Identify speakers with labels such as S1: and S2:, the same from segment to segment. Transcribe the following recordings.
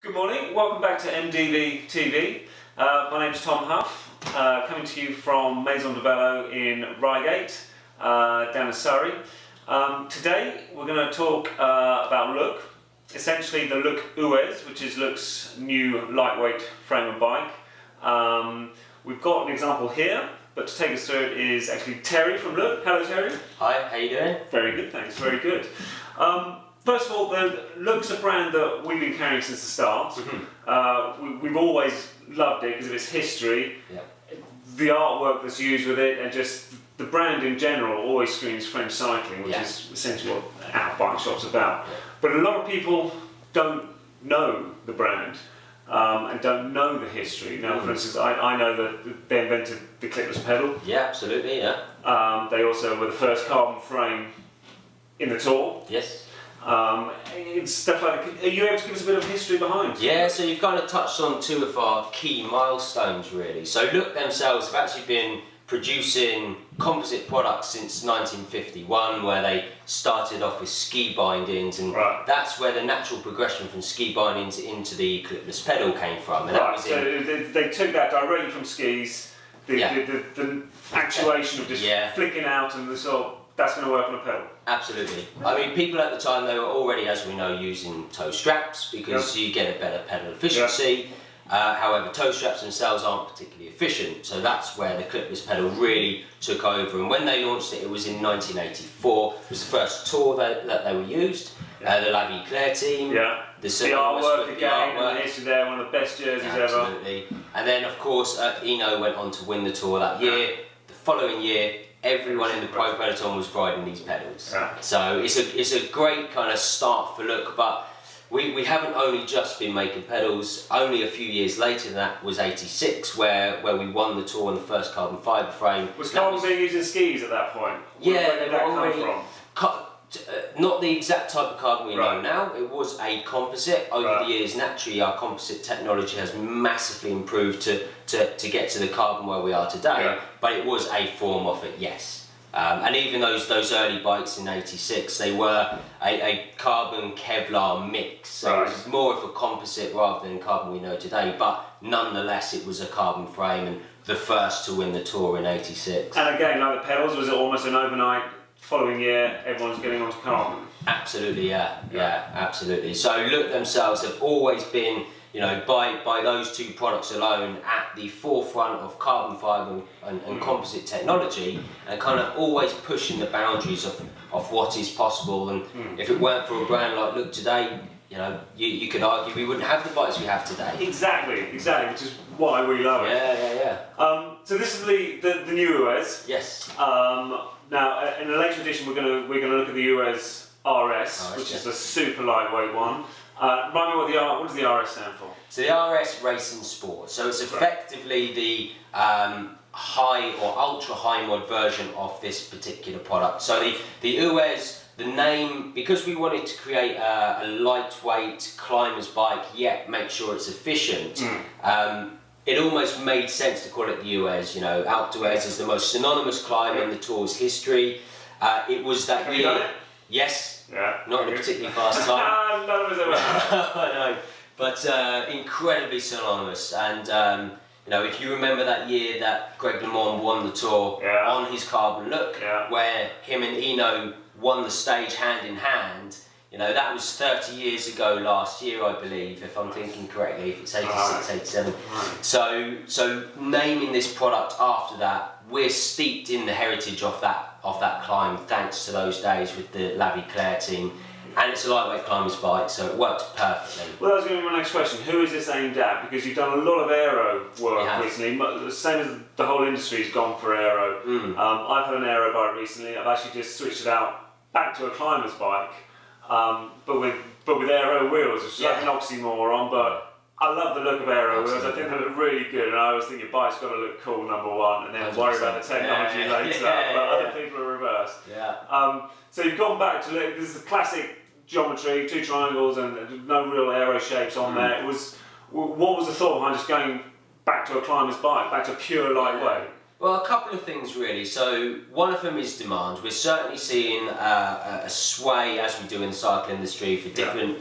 S1: Good morning, welcome back to MDV TV. My name is Tom Huff, coming to you from Maison de Velo in Reigate, down in Surrey. Today we're going to talk about look, essentially the Look Huez, which is Look's new lightweight frame and bike. We've got an example here, but to take us through it is actually Terry from Look. Hello Terry.
S2: Hi, how you doing?
S1: Very good, thanks, very good. First of all, Look's a brand that we've been carrying since the start. We've always loved it because of its history, the artwork that's used with it, and just the brand in general always screams French cycling, which is essentially what our bike shop's about. But a lot of people don't know the brand and don't know the history. Now, for instance, I know that they invented the clipless pedal.
S2: Yeah, absolutely, yeah.
S1: They also were the first carbon frame in the Tour.
S2: Yes.
S1: It's stuff like, are you able to give us a bit of history behind?
S2: Yeah, so you've kind of touched on two of our key milestones really. So Look themselves have actually been producing composite products since 1951, where they started off with ski bindings, and that's where the natural progression from ski bindings into the clipless pedal came from. And that was
S1: so they took that directly from skis, the actuation of just flicking out and the sort of, that's going to work on a pedal.
S2: Absolutely. I mean, people at the time, they were already, as we know, using toe straps because you get a better pedal efficiency. However, toe straps themselves aren't particularly efficient, so that's where the clipless pedal really took over. And when they launched it, it was in 1984. It was the first Tour that they were used. The La Vie Claire team.
S1: The artwork again, and the history there, one of the best jerseys ever.
S2: Absolutely. And then, of course, Eno went on to win the Tour that year. The following year, everyone in the pro peloton was riding these pedals. So it's a great kind of start for Look, but we haven't only just been making pedals. Only a few years later than that was 86, where we won the Tour on the first carbon fibre frame.
S1: Was carbon being used in skis at that point?
S2: Yeah, they were already not the exact type of carbon we know now. It was a composite. Over the years, naturally, our composite technology has massively improved to get to the carbon where we are today. But it was a form of it, yes. And even those early bikes in '86, they were a carbon Kevlar mix. So it was more of a composite rather than carbon we know today. But nonetheless, it was a carbon frame and the first to win the Tour in '86.
S1: And again, like the pedals, was it almost an overnight? Following year, everyone's getting onto carbon.
S2: Absolutely, yeah, absolutely. So Look themselves have always been, you know, by those two products alone, at the forefront of carbon fibre and composite technology, and kind of always pushing the boundaries of what is possible. And if it weren't for a brand like Look today, you know, you could argue we wouldn't have the bikes we have today.
S1: Exactly, which is why we love it.
S2: Yeah.
S1: So this is the new Huez.
S2: Yes.
S1: Now, in a later edition, we're going to look at the Huez RS, which is the super lightweight one. Remind me what does the RS stand for?
S2: So the RS Racing Sport. So it's effectively the high or ultra high mod version of this particular product. So the Huez, the name, because we wanted to create a lightweight climber's bike, yet make sure it's efficient. It almost made sense to call it the Huez. You know, Alpe d'Huez is the most synonymous climb in the Tour's history. It was that year.
S1: You done it?
S2: Yes.
S1: Yeah.
S2: Not in a particularly fast time.
S1: None of us ever have.
S2: I know, but incredibly synonymous. And you know, if you remember that year that Greg LeMond won the Tour on his carbon Look, where him and Eno won the stage hand in hand. You know, that was 30 years ago last year, I believe, if I'm thinking correctly, if it's 86, 87. So naming this product after that, we're steeped in the heritage of that climb, thanks to those days with the La Vie Claire team. And it's a lightweight climber's bike, so it works perfectly.
S1: Well, that was going to be my next question. Who is this aimed at? Because you've done a lot of aero work recently. The same as the whole industry's gone for aero. I've had an aero bike recently. I've actually just switched it out back to a climber's bike. But with aero wheels, which is like an oxymoron, but I love the look of aero wheels. I think they look really good, and I always think your bike's got to look cool, number one, and then worry about the technology later. But other people are reversed. So you've gone back to look. This is the classic geometry, two triangles, and no real aero shapes on there. What was the thought behind just going back to a climber's bike, back to pure lightweight?
S2: Well, a couple of things really. So one of them is demand. We're certainly seeing a sway, as we do in the cycle industry, for different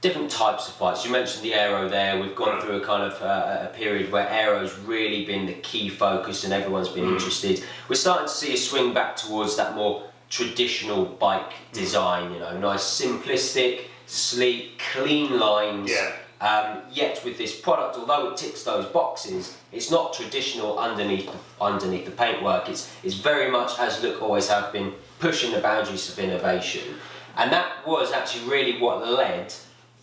S2: different types of bikes. You mentioned the aero there. We've gone through a kind of a period where aero's really been the key focus and everyone's been interested. We're starting to see a swing back towards that more traditional bike design, you know, nice simplistic, sleek, clean lines. Yet with this product, although it ticks those boxes, it's not traditional underneath the paintwork. It's very much, as Look always have been, pushing the boundaries of innovation. And that was actually really what led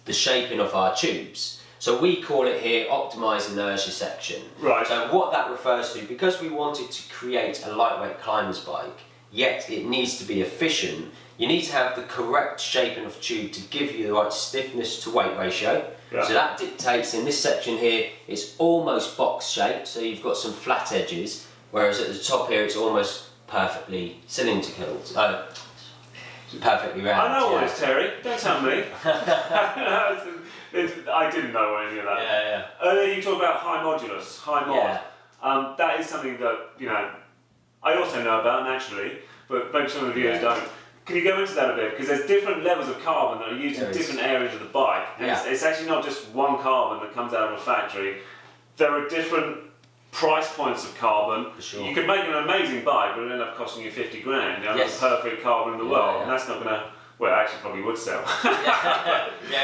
S2: the shaping of our tubes. So we call it here optimized inertia section.
S1: Right.
S2: So what that refers to, because we wanted to create a lightweight climber's bike, yet it needs to be efficient, you need to have the correct shaping of tube to give you the right stiffness to weight ratio. So that dictates, in this section here, it's almost box shaped, so you've got some flat edges, whereas at the top here it's almost perfectly cylindrical. Perfectly round.
S1: I know what it's, Terry. Don't tell me. I didn't know any of that. Earlier you talked about high modulus, high mod. That is something that, you know, I also know about naturally, but maybe some of the viewers don't. Can you go into that a bit? Because there's different levels of carbon that are used in different areas of the bike. And it's actually not just one carbon that comes out of a factory. There are different price points of carbon.
S2: For sure.
S1: You could make an amazing bike, but it'll end up costing you 50 grand. You know, the perfect carbon in the world. And that's not going to, well, actually probably would sell.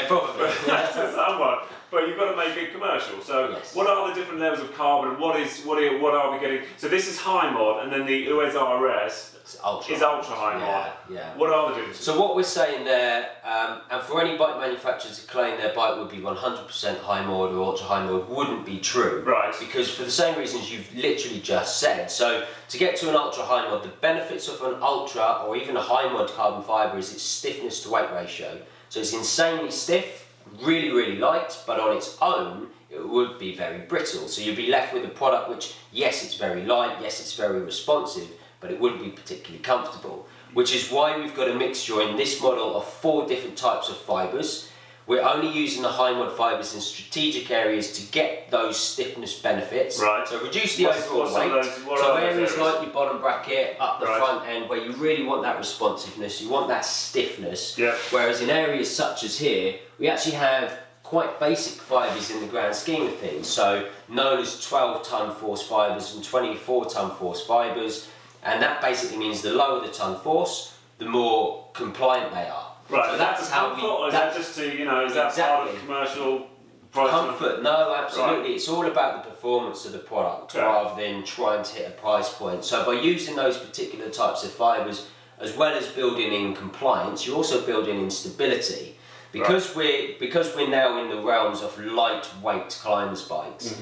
S2: Probably.
S1: To someone. But you've got to make it commercial. So what are the different levels of carbon and what are we getting? So this is high mod, and then the Huez RS is ultra high mod. What are the differences?
S2: So what we're saying there, and for any bike manufacturer to claim their bike would be 100% high mod or ultra high mod wouldn't be true.
S1: Right.
S2: Because for the same reasons you've literally just said. So to get to an ultra high mod, the benefits of an ultra or even a high mod carbon fibre is its stiffness to weight ratio. So it's insanely stiff, really, really light, but on its own it would be very brittle. So you'd be left with a product which, yes, it's very light, yes, it's very responsive, but it wouldn't be particularly comfortable. Which is why we've got a mixture in this model of 4 different types of fibres. We're only using the high mod fibres in strategic areas to get those stiffness benefits.
S1: Right.
S2: So reduce the overall weight. So areas like your bottom bracket, up the front end, where you really want that responsiveness, you want that stiffness. Whereas in areas such as here, we actually have quite basic fibres in the grand scheme of things. So known as 12-ton force fibres and 24-ton force fibres. And that basically means the lower the ton force, the more compliant they are.
S1: Right,
S2: so
S1: that's how we. Or is that just to, you know, is that part of commercial price?
S2: Comfort, no, absolutely. It's all about the performance of the product rather than trying to hit a price point. So by using those particular types of fibres, as well as building in compliance, you're also building in stability. Because we're now in the realms of lightweight climbers bikes.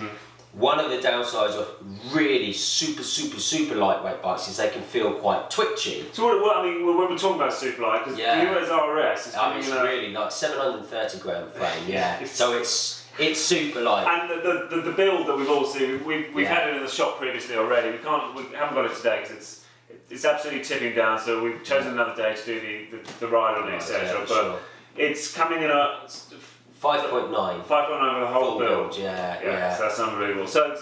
S2: One of the downsides of really super lightweight bikes is they can feel quite twitchy.
S1: So what I mean, when we're talking about super light, because the Huez RS is
S2: it's really like 730 gram frame, so it's super light.
S1: And the build that we've all seen, we've had it in the shop previously already. We haven't got it today because it's absolutely tipping down. So we've chosen another day to do the ride on it, etc. It's coming in a
S2: 5.9.
S1: 5.9 for the whole build. So that's unbelievable. So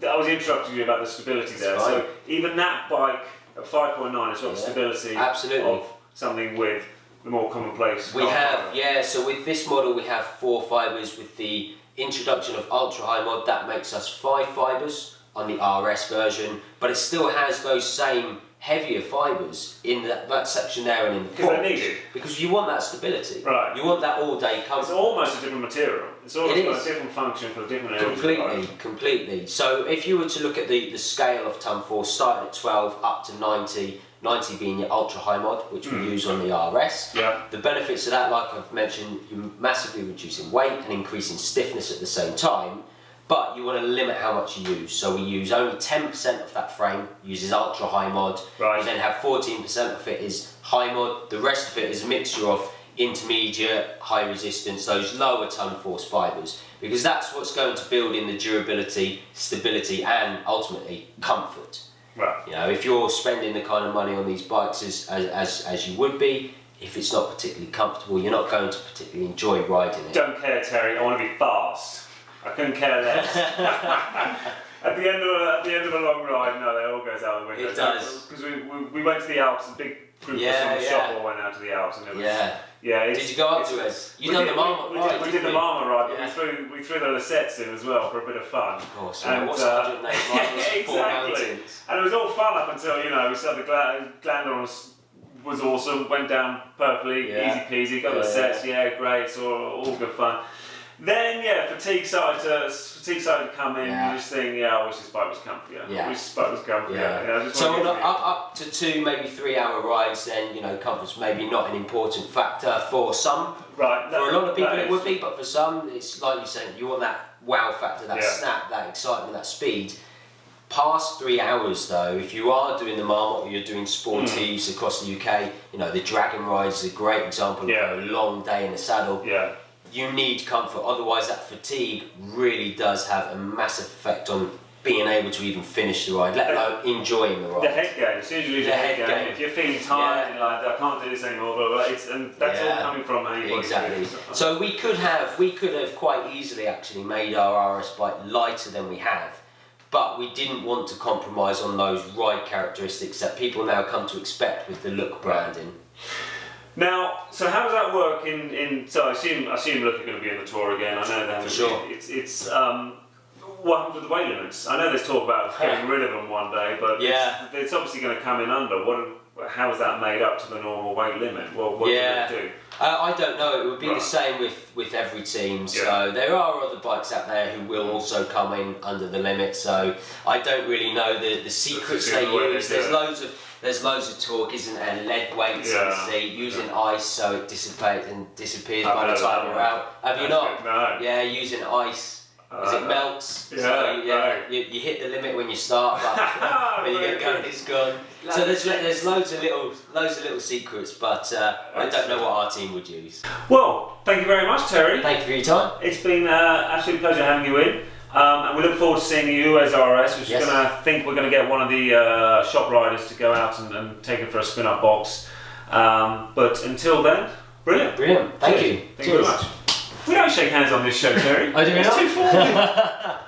S1: I was interrupting you about the stability there. So even that bike at 5.9 has got the stability of something with the more commonplace.
S2: We have, so with this model we have 4 fibres. With the introduction of ultra high mod, that makes us 5 fibres on the RS version, but it still has those same heavier fibres in that section there and in the
S1: because they need it.
S2: Because you want that stability.
S1: Right.
S2: You want that all day comfort.
S1: It's almost a different material. It's almost got a different function for different areas.
S2: Completely. So if you were to look at the scale of ton force, starting at 12 up to 90, 90 being your ultra high mod, which we use on the RS. The benefits of that, like I've mentioned, you're massively reducing weight and increasing stiffness at the same time. But you want to limit how much you use. So we use only 10% of that frame uses ultra high mod. You then have 14% of it is high mod. The rest of it is a mixture of intermediate, high resistance, those lower ton force fibres. Because that's what's going to build in the durability, stability and ultimately comfort. You know, if you're spending the kind of money on these bikes as you would be, if it's not particularly comfortable, you're not going to particularly enjoy riding it.
S1: Don't care, Terry, I want to be fast. I couldn't care less. At the end of a long ride, no, it all goes out the window.
S2: It does.
S1: Because we went to the Alps, a big group of us from the shop all went out to the Alps, and it was. Yeah.
S2: Did you go up to Huez? You done the Marmot ride?
S1: We did the Marmot ride, but we threw the Lisettes in as well for a bit of fun.
S2: Of course. And what's 108 miles?
S1: Exactly. And it was all fun up until we said the Glandon was awesome, went down perfectly, easy peasy, got the sets, great, it's all good fun. Then fatigue started to come in. You just think, I wish this bike was comfier. I wish this bike was comfier.
S2: So up to 2, maybe 3 hour rides, then comfort's maybe not an important factor for some.
S1: Right.
S2: For a lot of people it would be, but for some, it's like you said, you want that wow factor, that snap, that excitement, that speed. Past 3 hours though, if you are doing the Marmot or you're doing sportives across the UK, the Dragon Ride is a great example of a long day in the saddle. You need comfort, otherwise that fatigue really does have a massive effect on being able to even finish the ride, let alone enjoying the ride.
S1: The head game, as soon as you lose the head game, if you're feeling tired and you're like, I can't do this anymore, and that's all coming from how you
S2: Exactly. So we could have quite easily actually made our RS bike lighter than we have, but we didn't want to compromise on those ride characteristics that people now come to expect with the Look branding.
S1: Now, so how does that work so I assume Look are going to be in the Tour again, I know that.
S2: For sure.
S1: It's what happens with the weight limits? I know there's talk about getting rid of them one day, but it's obviously going to come in under. How is that made up to the normal weight limit? What do they do?
S2: I don't know, it would be the same with every team, so there are other bikes out there who will also come in under the limit, so I don't really know the secrets they use. There's loads of talk, isn't there? Lead weights in the seat, using ice so it dissipates and disappears by the time you're out. Have you not?
S1: No.
S2: Yeah, using ice. As it melts, you hit the limit when you start, but when you get going, it's gone. So there's loads of little secrets, but I don't know what our team would use.
S1: Well, thank you very much, Terry.
S2: Thank you for your time.
S1: It's been an absolute pleasure having you in, and we look forward to seeing you as RS, which we're going to get one of the shop riders to go out and take it for a spin-up box. But until then, brilliant.
S2: Thank you.
S1: Thank you very much. We don't shake hands on this show, Terry.
S2: I do not.
S1: It's too formal.